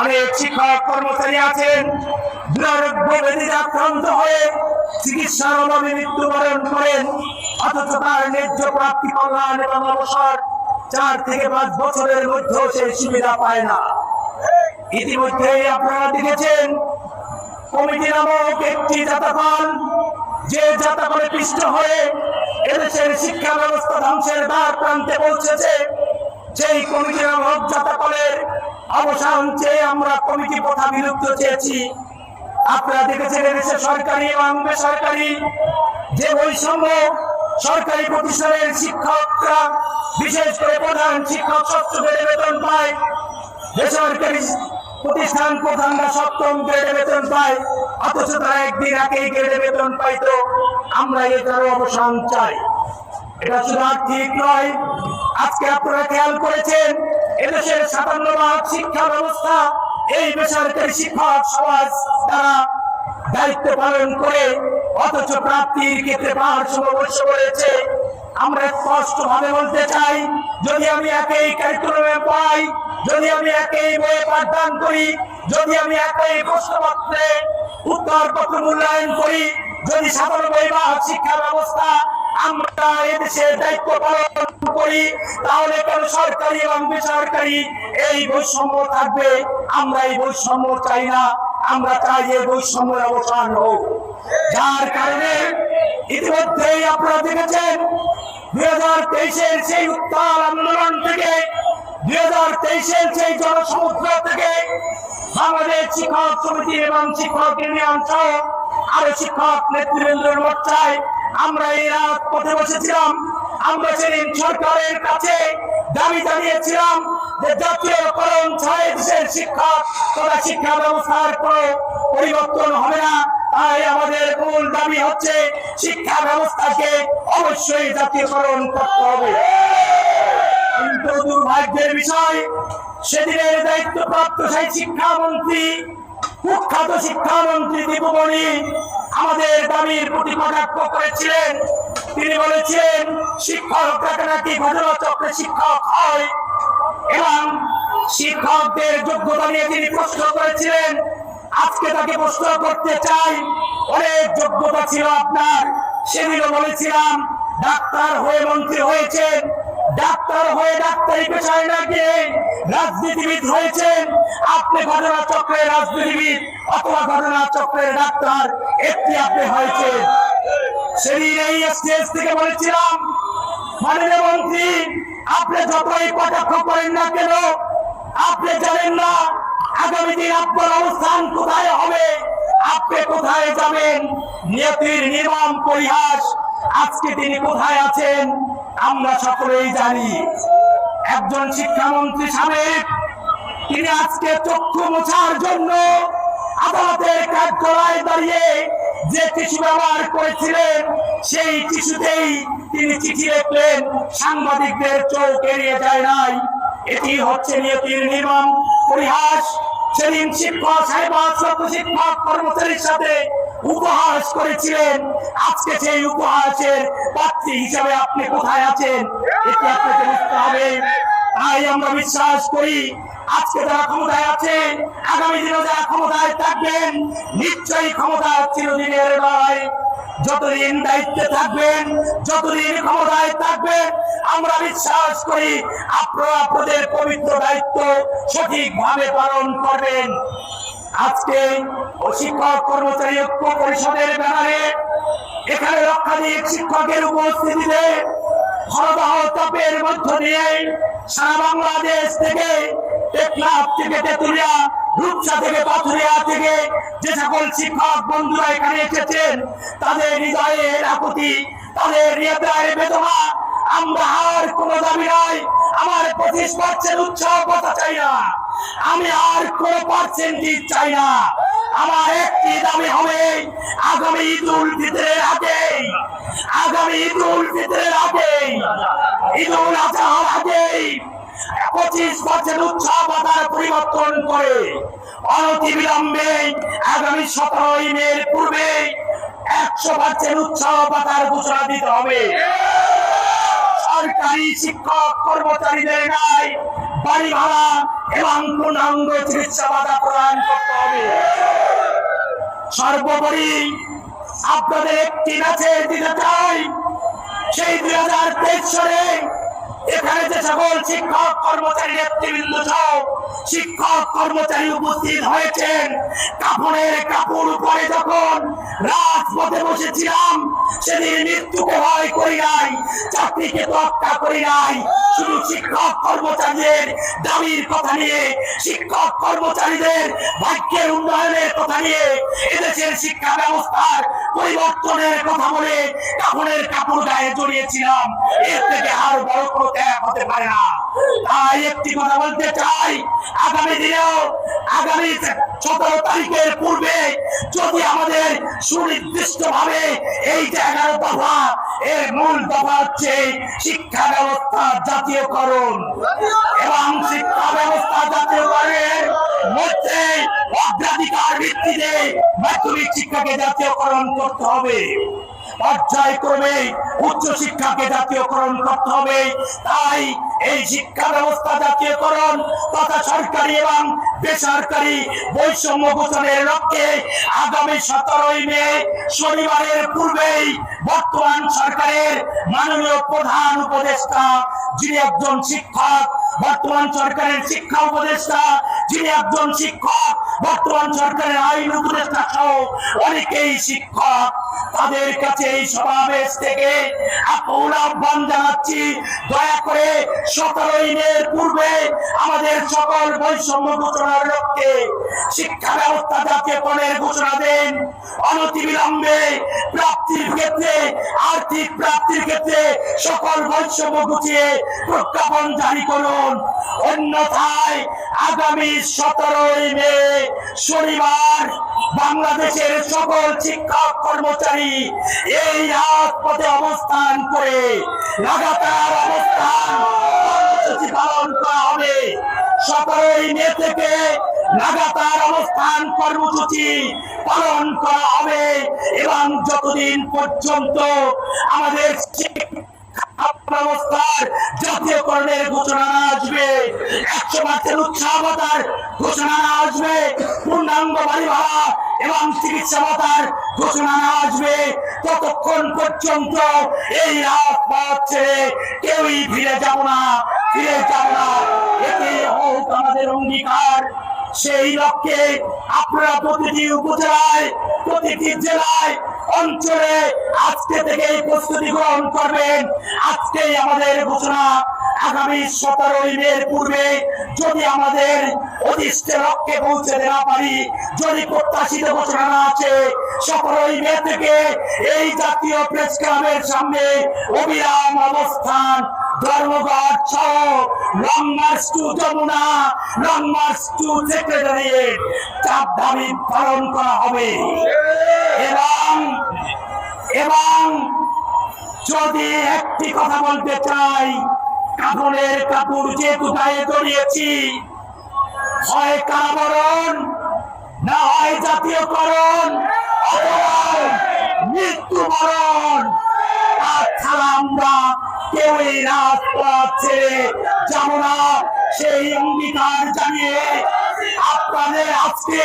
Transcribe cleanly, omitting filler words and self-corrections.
অনেক শিক্ষক কর্মচারী আছেন দুরারোগ্য ব্যাধিতে আক্রান্ত হয়ে চিকিৎসার অভাবে মৃত্যুবরণ করেন, অথচ তার ন্যায্য প্রাপ্তি কল্যাণ এবং অবসর 4 থেকে 5 বছরের মধ্যেও সেই সুবিধা পায় না। ইতিমধ্যেই আপনারা দেখেছেন কমিটি নামক একটি জাতকল, যে জাতকলে পিষ্ট হয়ে এদেশের শিক্ষা ব্যবস্থা ধ্বংসের দ্বার প্রান্তে পৌঁছেছে। সেই কমিটি নামক জাতকলের অবসান চেয়ে আমরা কমিটি প্রথা বিলুপ্ত চেয়েছি। আপনারা দেখেছেন এদেশে সরকারি এবং বেসরকারি যে বৈষম্য, সরকারি প্রতিষ্ঠানের শিক্ষকরা বিশেষ করে প্রধান শিক্ষক 6ষ্ঠ গ্রেডে বেতন পায়, বেসরকারি প্রতিষ্ঠান প্রধানরা 7ম গ্রেডে বেতন পায়, অথচ তারা একদিন একই গ্রেডে বেতন পাইতো। আমরা এটার অবসান চাই। এটা শুধু ঠিক নয়, আজকে আপনারা খেয়াল করেছেন এদেশের 57% শিক্ষা ব্যবস্থা এই বেসরকারি শিক্ষক সমাজ তারা দায়িত্ব পালন করে, অথচ প্রাপ্তির ক্ষেত্রে পাহাড় বৈশ্য রয়েছে। আমরা স্পষ্ট ভাবে বলতে চাই, যদি আমি একই কারিকুলামে পাই, যদি আমি একই বইয়ে পাঠদান করি, যদি আমি একই প্রশ্নপত্রে উত্তরপত্র মূল্যায়ন করি, যদি 97% শিক্ষা ব্যবস্থা আমরা এদেশের দায়িত্ব পালন করি, তাহলে কেন সরকারি এবং বেসরকারি এই বৈষম্য থাকবে? আমরা এই বৈষম্য চাই না। আমরা চাই এই বৈষম্যের অবসান হোক। যার কারণে ইতিমধ্যেই আপনারা দেখেছেন 2023-এর সেই উত্তাল আন্দোলন থেকে, 2023-এর সেই জনসমুদ্র থেকে বাংলাদেশ শিক্ষক সমিতি এবং শিক্ষক ইউনিয়ন সহ আরো শিক্ষক নেতৃবৃন্দের মোর্চায় আমরা এই রাত পথে বসেছিলাম। আমরা সেদিন সরকারের কাছে দাবি জানিয়েছিলাম যে জাতীয়করণ ছাড়া দেশের শিক্ষক তথা শিক্ষা ব্যবস্থার কোনো পরিবর্তন হবে না। তাই আমাদের মূল দাবি হচ্ছে শিক্ষা ব্যবস্থাকে অবশ্যই জাতীয়করণ করতে হবে। কিন্তু দুর্ভাগ্যের বিষয়, সেদিনের দায়িত্বপ্রাপ্ত সেই শিক্ষামন্ত্রী, কুখ্যাত শিক্ষামন্ত্রী দীপুমণি আমাদের দাবির প্রতি কটাক্ষ করেছিলেন। তিনি বলেছিলেন শিক্ষকরা নাকি ঘটনা চক্রে শিক্ষক হয় এবং শিক্ষকদের যোগ্যতা নিয়ে তিনি প্রশ্ন করেছিলেন। আজকে তাকে প্রশ্ন করতে চাই, অনেক যোগ্যতা ছিল আপনার। সেদিনও বলেছিলাম ডাক্তার হয়ে মন্ত্রী হয়েছেন, ডাক্তার হয়ে ডাক্তারি পেশায় না গিয়ে রাজনীতিবিদ হয়েছেন। আপনি ঘটনা চক্রের রাজনীতিবিদ অথবা ঘটনা চক্রের ডাক্তার, একটি আপনি হয়েছেন। সেদিন এই স্টেজ থেকে বলেছিলাম মাননীয় মন্ত্রী, আপনি যতই কটাক্ষ করেন না কেন, আপনি জানেন না আগামী দিন আপনার অবস্থান কোথায় হবে, আপনি কোথায় যাবেন। নিয়তির নির্মম পরিহাস, আজকে তিনি কোথায় আছেন আমরা সকলেই জানি। একজন শিক্ষামন্ত্রী সাবেক, তিনি আজকে চক্ষু মোছার জন্য আদালতের কাঠগড়ায় দাঁড়িয়ে যে টিস্যু ব্যবহার করেছিলেন, সেই টিস্যুতেই তিনি চিঠি লিখলেন, সাংবাদিকদের চোখ এড়িয়ে যায় নাই। এটি হচ্ছে নিয়তির নির্মম পরিহাস। সেদিন শিক্ষক সাহেব শিক্ষক কর্মচারীর সাথে উপহাস করেছিলেন, আজকে সেই উপহাসের পাত্রী হিসাবে আপনি কোথায় আছেন এটি আপনাকে বুঝতে হবে। তাই আমরা বিশ্বাস করি আজকে যারা ক্ষমতায় আছে, আগামী দিনে যারা ক্ষমতায় থাকবেন, নিশ্চয়ই ক্ষমতা চিরদিনের নয়। যতদিন দায়িত্বে থাকবেন, যতদিন ক্ষমতায় থাকবেন, আমরা বিশ্বাস করি আপনারা আপনাদের পবিত্র দায়িত্ব সঠিকভাবে পালন করবেন। আজকে শিক্ষক কর্মচারী ঐক্য পরিষদের ব্যানারে এখানে লক্ষাধিক শিক্ষকের উপস্থিতিতে ভয়াবহ তাপের মধ্য দিয়ে সারা বাংলাদেশ থেকে, টেকনাফ থেকে তেতুলিয়া, রূপসা থেকে পাথুরিয়া থেকে যে সকল শিক্ষক বন্ধুরা এখানে এসেছেন, তাদের হৃদয়ের আকুতি, তাদের হৃদয়ের বেদনা। আমরা আর কোনো দাবি নাই, আমার 25% উৎসাহ কথা চাই না, আমি আর কোনো পার্সেন্টেজ চাই না। আমার একটি দাবি হবে, আগামী ঈদুল ফিতরের আগে, আগামী ঈদুল ফিতরের আগে, ঈদুল আজহার আগে 25% উৎসাহ ভাতার পরিবর্তন করে অনতি বিলম্বে আগামী 17 মের পূর্বে 100% উৎসাহ ভাতার ঘোষণা দিতে হবে। সরকারি শিক্ষক কর্মচারীদের নাই বাড়ি ভাড়া এবং পূর্ণাঙ্গ চিকিৎসা বাধা প্রদান করতে হবে। সর্বোপরি আপনাদের একটি মেসেজ দিতে চাই, সেই 2023 সালে এখানে যে সকল শিক্ষক কর্মচারী নেতৃবৃন্দ সহ শিক্ষক কর্মচারী উপস্থিত হয়েছেন, কাপড়ের কাপড় উপরে যখন রাজপথে বসেছিলাম সেদিন মৃত্যুকে ভয় করি নাই, চাকরিকে তোয়াক্কা করি নাই। শুধু শিক্ষক কর্মচারীদের দাবির কথা নিয়ে, শিক্ষক কর্মচারীদের ভাগ্যের উন্নয়নের কথা নিয়ে, এদেশের শিক্ষা ব্যবস্থার পরিবর্তনের কথা বলে কাপড়ের কাপড় গায়ে জড়িয়েছিলাম। এর থেকে আর বড় কোনো ত্যাগ হতে পারে না। তাই একটি কথা বলতে চাই, আগামী দিনেও আগামী 17 তারিখের পূর্বে যদি আমাদের সুনির্দিষ্ট ভাবে এই যে 11 দফা, এর মূল দফা হচ্ছে শিক্ষা ব্যবস্থা জাতীয়করণ, এবং শিক্ষা ব্যবস্থা জাতীয়করণের মধ্যে অগ্রাধিকার ভিত্তিতে মাধ্যমিক শিক্ষাকে জাতীয়করণ করতে হবে, পর্যায়ক্রমে উচ্চ শিক্ষাকে জাতীয়করণ করতে হবে। তাই এই শিক্ষা ব্যবস্থা জাতীয়করণ তথা সরকারি এবং বেসরকারি বৈষম্য ঘোষণের লক্ষ্যে আগামী 17 মে শনিবারের পূর্বেই বর্তমান সরকারের মাননীয় প্রধান উপদেষ্টা, যিনি একজন শিক্ষক, বর্তমান সরকারের শিক্ষা উপদেষ্টা যিনি একজন শিক্ষক, বর্তমান সরকারের আইন উপদেষ্টা সহ অনেকেই শিক্ষক, তাদের কাছে এই সমাবেশ থেকে আহ্বান জানাচ্ছি, দয়া করে 17 মের পূর্বে আমাদের সকল বৈষম্য ঘোষণার লক্ষ্যে শিক্ষা ব্যবস্থা জাতীয়করণের ঘোষণা দেন। অনতিবিলম্বে প্রাপ্তির ক্ষেত্রে, আর্থিক প্রাপ্তির ক্ষেত্রে সকল বৈষম্য গুছিয়ে প্রজ্ঞাপন জারি করুন। অন্যথায় আগামী 17 মে শনিবার বাংলাদেশের সকল শিক্ষক কর্মচারী এই রাজপথে অবস্থান করে লাগাতার অবস্থান কর্মসূচি পালন করা হবে। 17 মে থেকে লাগাতার অবস্থান কর্মসূচি পালন করা হবে এবং যতদিন পর্যন্ত আমাদের ব্যবস্থার জাতীয়করণের ঘোষণা না আসবে, 100% উৎসাহ ভাতার ঘোষণা না আসবে, পূর্ণাঙ্গ বাড়ি ভাড়া এবং চিকিৎসা ভাতার ঘোষণা না আসবে, ততক্ষণ পর্যন্ত এই রাজপথ ছেড়ে কেউই ফিরে যাব না। এটি হোক আমাদের অঙ্গীকার। সেই লক্ষ্যে আপনারা প্রতিটি উপজেলায়, প্রতিটি জেলায়, অঞ্চলে আজকে থেকে প্রস্তুতি গ্রহণ করবেন। আজকেই আমাদের ঘোষণা, আগামী 17 মের পূর্বে যদি আমাদের অদৃষ্ট লক্ষ্যে পৌঁছে না পারি, যদি প্রত্যাশিত ঘোষণা না আছে, 17 মে থেকে এই জাতীয় প্রেস ক্লাবের সামনে অবিরাম অবস্থান, ধর্মঘট সহ long march to Jamuna, long march to secretariat চাপ দাবি পালন করা হবে। এবং যদি একটি কথা বলতে চাই, কাপড়ের কাপড় যেহেতু গায়ে জড়িয়েছি, হয় কারাবরণ না হয় জাতীয়করণ অথবা মৃত্যুবরণ, তাছাড়া আমরা কেউই রাজপথ ছেড়ে যাব না। সেই অঙ্গীকার জানিয়ে আপনাদের আজকে